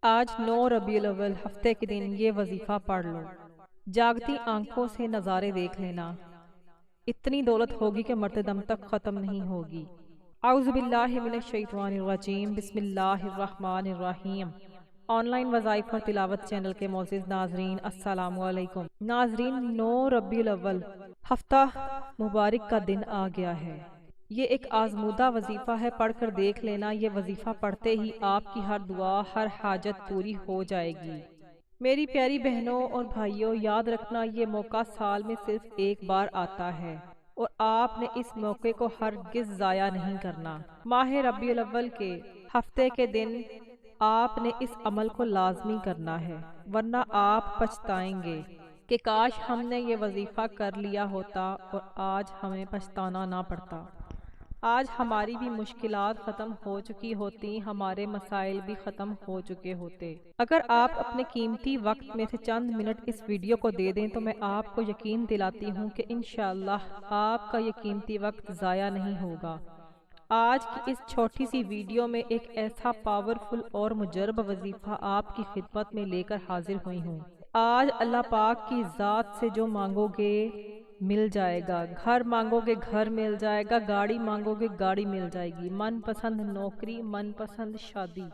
آج 9 ربیع الاول ہفتے کے دن یہ وظیفہ پڑھ لو۔ جاگتی آنکھوں سے نظارے دیکھ لینا، اتنی دولت ہوگی کہ مرتے دم تک ختم نہیں ہوگی۔ اعوذ باللہ من الشیطان الرجیم، بسم اللہ الرحمن الرحیم۔ آن لائن وظائف اور تلاوت چینل کے معزز ناظرین، السلام علیکم۔ ناظرین، 9 ربیع الاول ہفتہ مبارک کا دن آ گیا ہے۔ یہ ایک آزمودہ وظیفہ ہے، پڑھ کر دیکھ لینا۔ یہ وظیفہ پڑھتے ہی آپ کی ہر دعا، ہر حاجت پوری ہو جائے گی۔ میری پیاری بہنوں اور بھائیوں، یاد رکھنا یہ موقع سال میں صرف ایک بار آتا ہے اور آپ نے اس موقع کو ہرگز ضائع نہیں کرنا۔ ماہ ربیع الاول کے ہفتے کے دن آپ نے اس عمل کو لازمی کرنا ہے، ورنہ آپ پچھتائیں گے کہ کاش ہم نے یہ وظیفہ کر لیا ہوتا اور آج ہمیں پچھتانا نہ پڑتا۔ آج ہماری بھی مشکلات ختم ہو چکی ہوتی، ہمارے مسائل بھی ختم ہو چکے ہوتے۔ اگر آپ اپنے قیمتی وقت میں سے چند منٹ اس ویڈیو کو دے دیں تو میں آپ کو یقین دلاتی ہوں کہ انشاءاللہ آپ کا یہ قیمتی وقت ضائع نہیں ہوگا۔ آج کی اس چھوٹی سی ویڈیو میں ایک ایسا پاورفل اور مجرب وظیفہ آپ کی خدمت میں لے کر حاضر ہوئی ہوں۔ آج اللہ پاک کی ذات سے جو مانگو گے مل جائے گا، گھر مانگو گے گھر مل جائے گا، گاڑی مانگو گے گاڑی مل جائے گی، من پسند نوکری، من پسند شادی،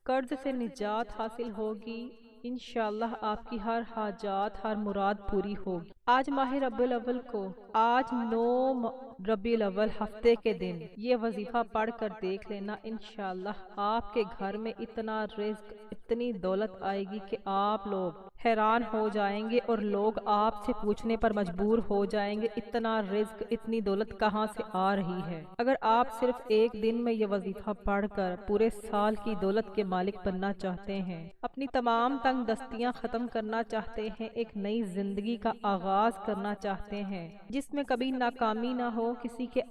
قرض سے نجات حاصل ہوگی۔ انشاءاللہ آپ کی ہر حاجات، ہر مراد پوری ہوگی۔ آج ماہ ربیع الاول کو، آج 9 ربیع الاول ہفتے کے دن یہ وظیفہ پڑھ کر دیکھ لینا، انشاءاللہ آپ کے گھر میں اتنا رزق، اتنی دولت آئے گی کہ آپ لوگ حیران ہو جائیں گے اور لوگ آپ سے پوچھنے پر مجبور ہو جائیں گے اتنا رزق، اتنی دولت کہاں سے آ رہی ہے۔ اگر آپ صرف ایک دن میں یہ وظیفہ پڑھ کر پورے سال کی دولت کے مالک بننا چاہتے ہیں، اپنی تمام تنگ دستیاں ختم کرنا چاہتے ہیں، ایک نئی زندگی کا آغاز کرنا چاہتے ہیں جس میں کبھی ناکامی نہ ہو، کسی کے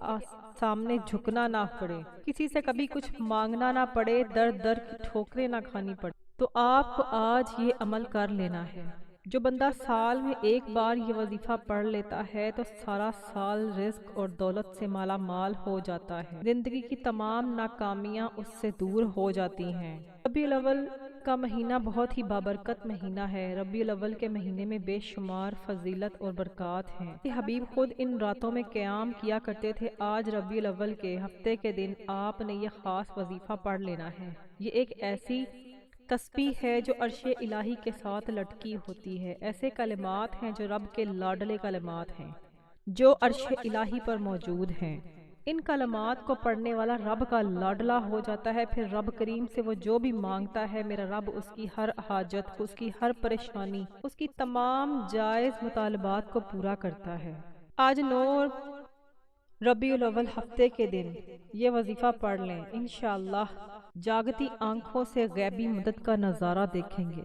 سامنے جھکنا نہ پڑے، کسی سے کبھی کچھ مانگنا نہ پڑے، در در کی ٹھوکریں نہ کھانی پڑے، تو آپ کو آج یہ عمل کر لینا ہے۔ جو بندہ سال میں ایک بار یہ وظیفہ پڑھ لیتا ہے تو سارا سال رزق اور دولت سے مالا مال ہو جاتا ہے، زندگی کی تمام ناکامیاں اس سے دور ہو جاتی ہیں۔ ربیع الاول کا مہینہ بہت ہی بابرکت مہینہ ہے۔ ربیع الاول کے مہینے میں بے شمار فضیلت اور برکات ہیں۔ حبیب خود ان راتوں میں قیام کیا کرتے تھے۔ آج ربیع الاول کے ہفتے کے دن آپ نے یہ خاص وظیفہ پڑھ لینا ہے۔ یہ ایک ایسی تسبیح ہے جو عرش الہی کے ساتھ لٹکی ہوتی ہے۔ ایسے کلمات ہیں جو رب کے لاڈلے کلمات ہیں، جو عرش الہی پر موجود ہیں۔ ان کلمات کو پڑھنے والا رب کا لاڈلا ہو جاتا ہے، پھر رب کریم سے وہ جو بھی مانگتا ہے، میرا رب اس کی ہر حاجت، اس کی ہر پریشانی، اس کی تمام جائز مطالبات کو پورا کرتا ہے۔ آج 9 ربیع الاول ہفتے کے دن یہ وظیفہ پڑھ لیں، انشاءاللہ جاگتی آنکھوں سے غیبی مدد کا نظارہ دیکھیں گے۔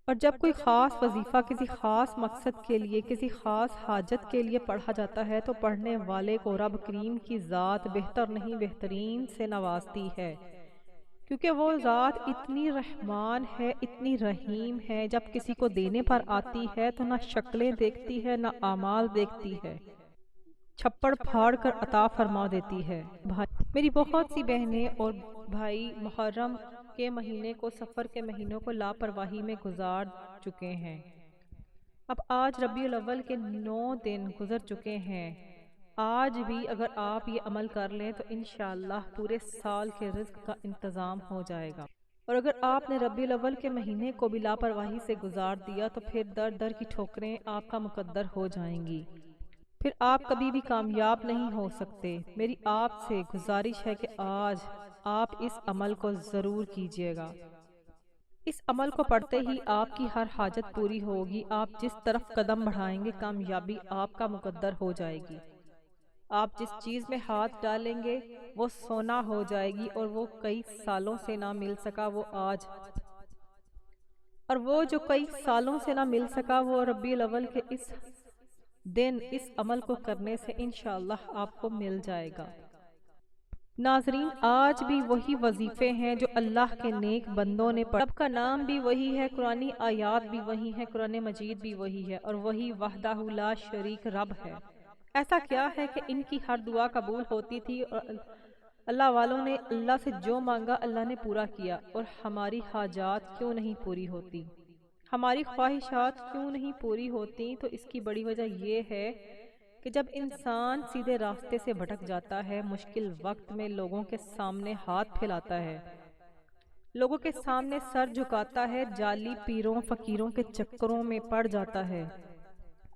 اور جب کوئی خاص وظیفہ کسی خاص مقصد کے لیے، کسی خاص حاجت کے لیے پڑھا جاتا ہے تو پڑھنے والے کو رب کریم کی ذات بہتر نہیں بہترین سے نوازتی ہے، کیونکہ وہ ذات اتنی رحمان ہے، اتنی رحیم ہے، جب کسی کو دینے پر آتی ہے تو نہ شکلیں دیکھتی ہے نہ اعمال دیکھتی ہے، چھپڑ پھاڑ کر عطا فرما دیتی ہے۔ میری بہت سی بہنیں اور بھائی محرم کے مہینے کو، سفر کے مہینوں کو لاپرواہی میں گزار چکے ہیں۔ اب آج ربیع الاول کے 9 دن گزر چکے ہیں۔ آج بھی اگر آپ یہ عمل کر لیں تو انشاءاللہ پورے سال کے رزق کا انتظام ہو جائے گا، اور اگر آپ نے ربیع الاول کے مہینے کو بھی لاپرواہی سے گزار دیا تو پھر در در کی ٹھوکریں آپ کا مقدر ہو جائیں گی، پھر آپ کبھی بھی کامیاب نہیں ہو سکتے۔ میری آپ سے گزارش ہے کہ آج آپ اس عمل کو ضرور کیجیے گا۔ اس عمل کو پڑھتے ہی آپ کی ہر حاجت پوری ہوگی، آپ جس طرف قدم بڑھائیں گے کامیابی آپ کا مقدر ہو جائے گی۔ آپ جس چیز میں ہاتھ ڈالیں گے وہ سونا ہو جائے گی، اور وہ کئی سالوں سے نہ مل سکا وہ آج، اور وہ جو کئی سالوں سے نہ مل سکا وہ ربیع الاول کے اس دن اس عمل کو کرنے سے انشاءاللہ آپ کو مل جائے گا۔ ناظرین، آج بھی وہی وظیفے ہیں جو اللہ کے نیک بندوں نے پڑھا، رب کا نام بھی وہی ہے، قرآنی آیات بھی وہی ہیں، قرآن مجید بھی وہی ہے، اور وہی وحدہ لا شریک رب ہے۔ ایسا کیا ہے کہ ان کی ہر دعا قبول ہوتی تھی اور اللہ والوں نے اللہ سے جو مانگا اللہ نے پورا کیا، اور ہماری حاجات کیوں نہیں پوری ہوتی، ہماری خواہشات کیوں نہیں پوری ہوتی؟ تو اس کی بڑی وجہ یہ ہے کہ جب انسان سیدھے راستے سے بھٹک جاتا ہے، مشکل وقت میں لوگوں کے سامنے ہاتھ پھیلاتا ہے، لوگوں کے سامنے سر جھکاتا ہے، جعلی پیروں فقیروں کے چکروں میں پڑ جاتا ہے،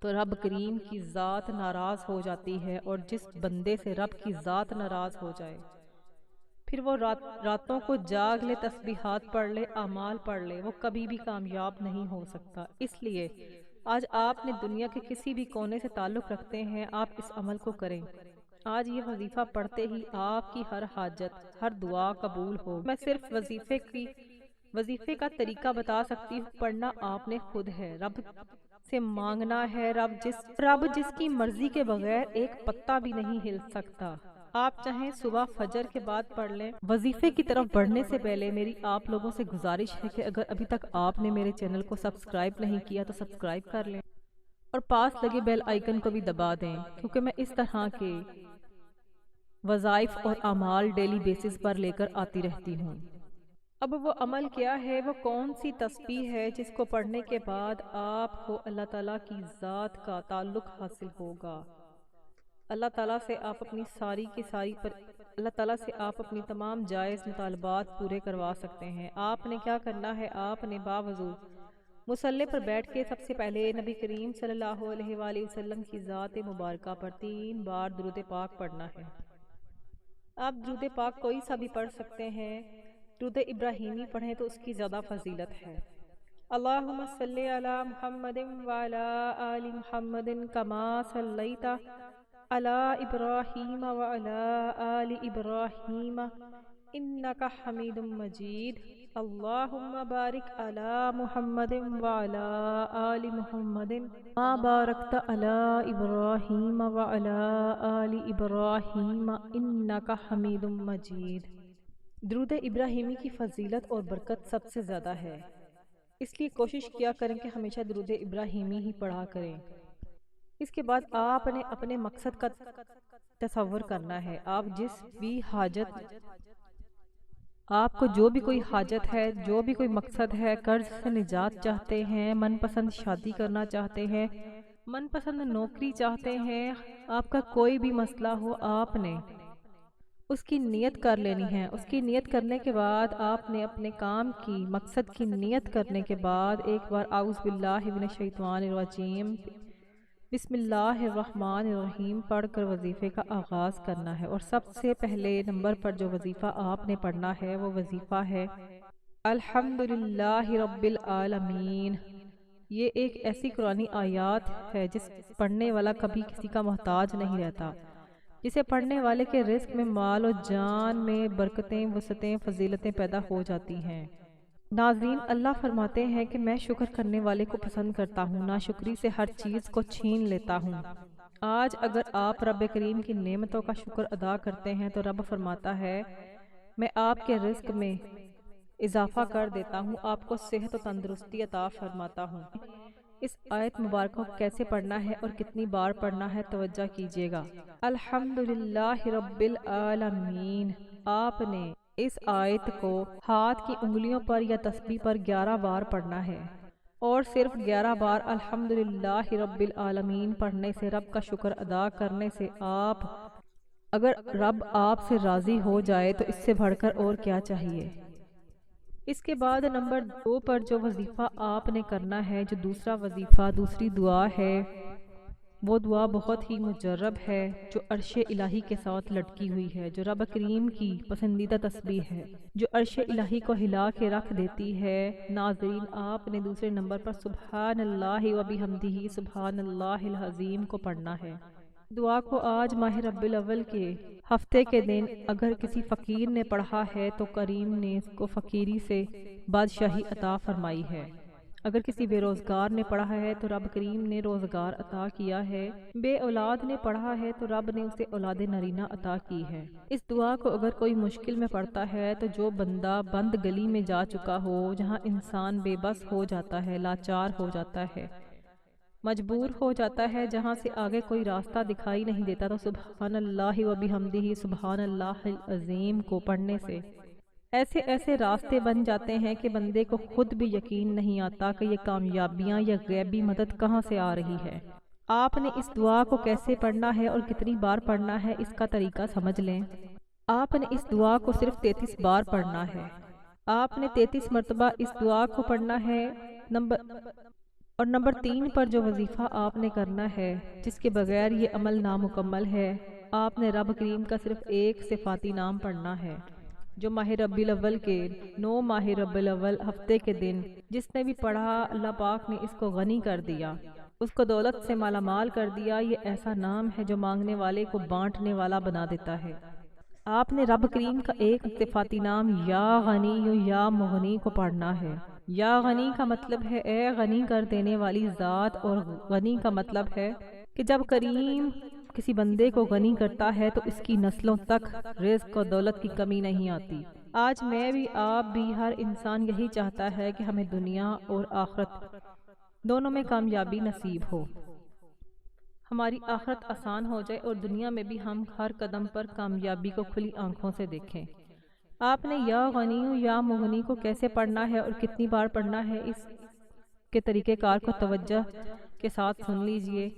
تو رب کریم کی ذات ناراض ہو جاتی ہے، اور جس بندے سے رب کی ذات ناراض ہو جائے پھر وہ راتوں کو جاگ لے، تسبیحات پڑھ لے، اعمال پڑھ لے، وہ کبھی بھی کامیاب نہیں ہو سکتا۔ اس لیے آج آپ نے دنیا کے کسی بھی کونے سے تعلق رکھتے ہیں، آپ اس عمل کو کریں۔ آج یہ وظیفہ پڑھتے ہی آپ کی ہر حاجت، ہر دعا قبول ہو۔ میں صرف وظیفے کا طریقہ بتا سکتی ہوں، پڑھنا آپ نے خود ہے، رب سے مانگنا ہے، رب جس کی مرضی کے بغیر ایک پتا بھی نہیں ہل سکتا۔ آپ چاہیں صبح فجر کے بعد پڑھ لیں۔ وظیفے کی طرف بڑھنے سے پہلے میری آپ لوگوں سے گزارش ہے کہ اگر ابھی تک آپ نے میرے چینل کو سبسکرائب نہیں کیا تو سبسکرائب کر لیں، اور پاس لگے بیل آئیکن کو بھی دبا دیں، کیونکہ میں اس طرح کے وظائف اور اعمال ڈیلی بیسس پر لے کر آتی رہتی ہوں۔ اب وہ عمل کیا ہے، وہ کون سی تسبیح ہے جس کو پڑھنے کے بعد آپ کو اللہ تعالیٰ کی ذات کا تعلق حاصل ہوگا؟ اللہ تعالیٰ سے آپ اپنی تمام جائز مطالبات پورے کروا سکتے ہیں۔ آپ نے کیا کرنا ہے؟ آپ نے باوضو مصلی پر بیٹھ کے سب سے پہلے نبی کریم صلی اللہ علیہ وآلہ وسلم کی ذات مبارکہ پر 3 بار درود پاک پڑھنا ہے۔ آپ درود پاک کوئی سا بھی پڑھ سکتے ہیں، درود ابراہیمی پڑھیں تو اس کی زیادہ فضیلت ہے۔ اللہم صلی علی محمد وعلی آل محمد کما صلیت علی ابراہیم وعلی آل ابراہیم انکا حمید مجید۔ اللہم بارک علی محمد وعلی آل محمد ما بارکت علی ابراہیم وعلی آل ابراہیم انکا حمید مجید۔ درود ابراہیمی کی فضیلت اور برکت سب سے زیادہ ہے، اس لیے کوشش کیا کریں کہ ہمیشہ درود ابراہیمی ہی پڑھا کریں۔ اس کے بعد آپ نے اپنے مقصد کا تصور کرنا ہے۔ آپ کو جو بھی کوئی حاجت ہے، جو بھی کوئی مقصد ہے، قرض سے نجات چاہتے ہیں، من پسند شادی کرنا چاہتے ہیں، من پسند نوکری چاہتے ہیں، آپ کا کوئی بھی مسئلہ ہو، آپ نے اس کی نیت کر لینی ہے۔ اس کی نیت کرنے کے بعد آپ نے اپنے کام کی مقصد کی نیت کرنے کے بعد ایک بار اعوذ باللہ من الشیطان الرجیم بسم اللہ الرحمن الرحیم پڑھ کر وظیفے کا آغاز کرنا ہے۔ اور سب سے پہلے نمبر پر جو وظیفہ آپ نے پڑھنا ہے وہ وظیفہ ہے الحمدللہ رب العالمین۔ یہ ایک ایسی قرآنی آیات ہے جس پڑھنے والا کبھی کسی کا محتاج نہیں رہتا، جسے پڑھنے والے کے رزق میں، مال و جان میں برکتیں، وسعتیں، فضیلتیں پیدا ہو جاتی ہیں۔ ناظرین، اللہ فرماتے ہیں کہ میں شکر کرنے والے کو پسند کرتا ہوں، ناشکری سے ہر چیز کو چھین لیتا ہوں۔ آج اگر آپ رب کریم کی نعمتوں کا شکر ادا کرتے ہیں تو رب فرماتا ہے میں آپ کے رزق میں اضافہ کر دیتا ہوں، آپ کو صحت و تندرستی عطا فرماتا ہوں۔ اس آیت مبارکہ کو کیسے پڑھنا ہے اور کتنی بار پڑھنا ہے، توجہ کیجیے گا۔ الحمدللہ رب العالمین۔ آپ نے اس آیت کو ہاتھ کی انگلیوں پر یا تسبیح پر 11 بار پڑھنا ہے، اور صرف 11 بار الحمدللہ رب العالمین پڑھنے سے، رب کا شکر ادا کرنے سے اگر رب آپ سے راضی ہو جائے تو اس سے بڑھ کر اور کیا چاہیے۔ اس کے بعد نمبر 2 پر جو وظیفہ آپ نے کرنا ہے، جو دوسرا وظیفہ، دوسری دعا ہے، وہ دعا بہت ہی مجرب ہے، جو عرش الہی کے ساتھ لٹکی ہوئی ہے، جو رب کریم کی پسندیدہ تسبیح ہے، جو عرش الہی کو ہلا کے رکھ دیتی ہے۔ ناظرین، آپ نے دوسرے نمبر پر سبحان اللہ و بحمدہ سبحان اللہ العظیم کو پڑھنا ہے۔ دعا کو آج ماہ ربیع الاول کے ہفتے کے دن اگر کسی فقیر نے پڑھا ہے تو کریم نے اس کو فقیری سے بادشاہی عطا فرمائی ہے۔ اگر کسی بے روزگار نے پڑھا ہے تو رب کریم نے روزگار عطا کیا ہے۔ بے اولاد نے پڑھا ہے تو رب نے اسے اولاد نرینہ عطا کی ہے۔ اس دعا کو اگر کوئی مشکل میں پڑھتا ہے تو جو بندہ بند گلی میں جا چکا ہو، جہاں انسان بے بس ہو جاتا ہے، لاچار ہو جاتا ہے، مجبور ہو جاتا ہے، جہاں سے آگے کوئی راستہ دکھائی نہیں دیتا، تو سبحان اللہ و بحمدہ سبحان اللہ العظیم کو پڑھنے سے ایسے ایسے راستے بن جاتے ہیں کہ بندے کو خود بھی یقین نہیں آتا کہ یہ کامیابیاں یا غیبی مدد کہاں سے آ رہی ہے۔ آپ نے اس دعا کو کیسے پڑھنا ہے اور کتنی بار پڑھنا ہے، اس کا طریقہ سمجھ لیں۔ آپ نے اس دعا کو صرف 33 بار پڑھنا ہے۔ آپ نے 33 مرتبہ اس دعا کو پڑھنا ہے۔ نمبر 3 پر جو وظیفہ آپ نے کرنا ہے، جس کے بغیر یہ عمل نامکمل ہے، آپ نے رب کریم کا صرف ایک صفاتی نام پڑھنا ہے، جو ماہ ربیع الاول کے 9 ماہ ربیع الاول ہفتے کے دن جس نے بھی پڑھا، اللہ پاک نے اس کو غنی کر دیا، اس کو دولت سے مالا مال کر دیا۔ یہ ایسا نام ہے جو مانگنے والے کو بانٹنے والا بنا دیتا ہے۔ آپ نے رب کریم کا ایک صفاتی نام یا غنی یا مغنی کو پڑھنا ہے۔ یا غنی کا مطلب ہے اے غنی کر دینے والی ذات، اور غنی کا مطلب ہے کہ جب کریم کسی بندے کو غنی کرتا ہے تو اس کی نسلوں تک رزق و دولت کی کمی نہیں آتی۔ آج میں بھی، آپ بھی، ہر انسان یہی چاہتا ہے کہ ہمیں دنیا اور آخرت دونوں میں کامیابی نصیب ہو، ہماری آخرت آسان ہو جائے اور دنیا میں بھی ہم ہر قدم پر کامیابی کو کھلی آنکھوں سے دیکھیں۔ آپ نے یا غنی یا مغنی کو کیسے پڑھنا ہے اور کتنی بار پڑھنا ہے، اس کے طریقہ کار کو توجہ کے ساتھ سن لیجئے۔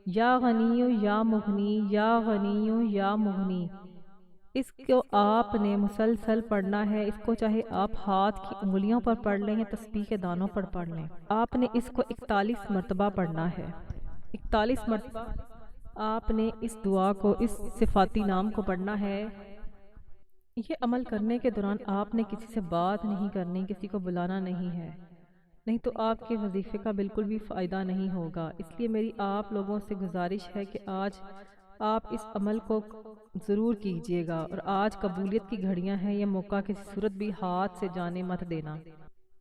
یا غنی یا مغنی، یا غنی یا مغنی، اس کو آپ نے مسلسل پڑھنا ہے۔ اس کو چاہے آپ ہاتھ کی انگلیوں پر پڑھ لیں یا تسبیح کے دانوں پر پڑھ لیں۔ آپ نے اس کو 41 مرتبہ پڑھنا ہے۔ 41 مرتبہ آپ نے اس دعا کو، اس صفاتی نام کو پڑھنا ہے۔ یہ عمل کرنے کے دوران آپ نے کسی سے بات نہیں کرنی، کسی کو بلانا نہیں ہے، نہیں تو آپ کے وظیفے کا بالکل بھی فائدہ نہیں ہوگا۔ اس لیے میری آپ لوگوں سے گزارش ہے کہ آج آپ اس عمل کو ضرور کیجئے گا، اور آج قبولیت کی گھڑیاں ہیں، یہ موقع کسی صورت بھی ہاتھ سے جانے مت دینا۔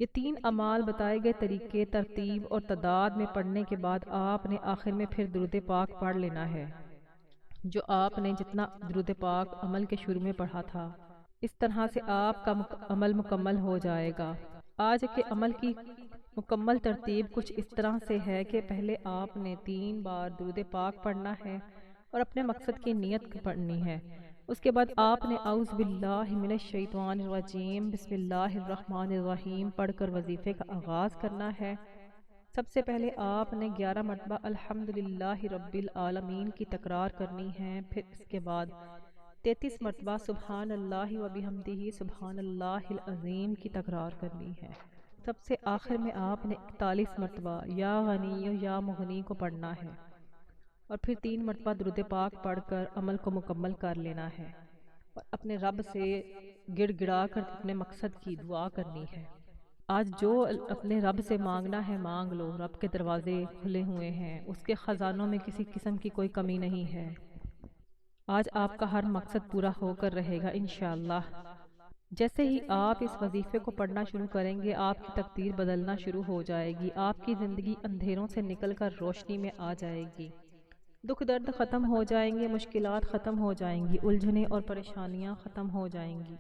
یہ 3 اعمال بتائے گئے طریقے، ترتیب اور تعداد میں پڑھنے کے بعد آپ نے آخر میں پھر درود پاک پڑھ لینا ہے، جو آپ نے جتنا درود پاک عمل کے شروع میں پڑھا تھا، اس طرح سے آپ کا عمل مکمل ہو جائے گا۔ آج کے عمل کی مکمل ترتیب کچھ اس طرح سے ہے کہ پہلے آپ نے 3 بار درود پاک پڑھنا ہے اور اپنے مقصد کی نیت پڑھنی ہے۔ اس کے بعد آپ نے اعوذ باللہ من الشیطان الرجیم بسم اللہ الرحمن الرحیم پڑھ کر وظیفے کا آغاز کرنا ہے۔ سب سے پہلے آپ نے 11 مرتبہ الحمدللہ رب العالمین کی تکرار کرنی ہے، پھر اس کے بعد 33 مرتبہ سبحان اللہ و بحمدہ سبحان اللہ العظیم کی تکرار کرنی ہے۔ سب سے آخر میں آپ نے 41 مرتبہ یا غنی یا مغنی کو پڑھنا ہے، اور پھر 3 مرتبہ درود پاک پڑھ کر عمل کو مکمل کر لینا ہے، اور اپنے رب سے گڑ گڑا کر اپنے مقصد کی دعا کرنی ہے۔ آج جو اپنے رب سے مانگنا ہے مانگ لو، رب کے دروازے کھلے ہوئے ہیں، اس کے خزانوں میں کسی قسم کی کوئی کمی نہیں ہے۔ آج آپ کا ہر مقصد پورا ہو کر رہے گا انشاءاللہ۔ جیسے ہی آپ اس وظیفے کو پڑھنا شروع کریں گے، آپ کی تقدیر بدلنا شروع ہو جائے گی، آپ کی زندگی اندھیروں سے نکل کر روشنی میں آ جائے گی، دکھ درد ختم ہو جائیں گے، مشکلات ختم ہو جائیں گی، الجھنیں اور پریشانیاں ختم ہو جائیں گی۔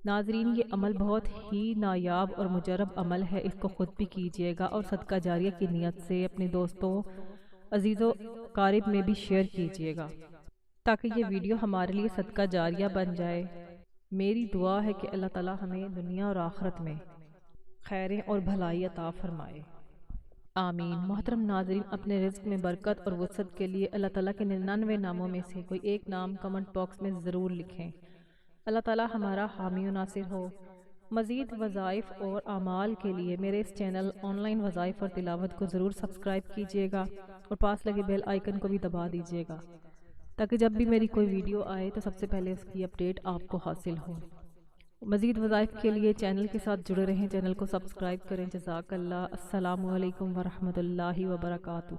ناظرین، یہ عمل بہت ہی نایاب اور مجرب عمل ہے، اس کو خود بھی کیجئے گا اور صدقہ جاریہ کی نیت سے اپنے دوستوں، عزیزوں، قارب میں بھی شیئر کیجئے گا، تاکہ یہ ویڈیو ہمارے لیے صدقہ جاریہ بن جائے۔ میری دعا ہے کہ اللہ تعالی ہمیں دنیا اور آخرت میں خیریں اور بھلائی عطا فرمائے، آمین۔ محترم ناظرین، اپنے رزق میں برکت اور وسعت کے لیے اللہ تعالیٰ کے 99 ناموں میں سے کوئی ایک نام کمنٹ باکس میں ضرور لکھیں۔ اللہ تعالیٰ ہمارا حامی و ناصر ہو۔ مزید وظائف اور اعمال کے لیے میرے اس چینل آن لائن وظائف اور تلاوت کو ضرور سبسکرائب کیجئے گا اور پاس لگے بیل آئیکن کو بھی دبا دیجئے گا، تاکہ جب بھی میری کوئی ویڈیو آئے تو سب سے پہلے اس کی اپڈیٹ آپ کو حاصل ہو۔ مزید وظائف کے لیے چینل کے ساتھ جڑے رہیں، چینل کو سبسکرائب کریں۔ جزاک اللہ۔ السلام علیکم ورحمۃ اللہ وبرکاتہ۔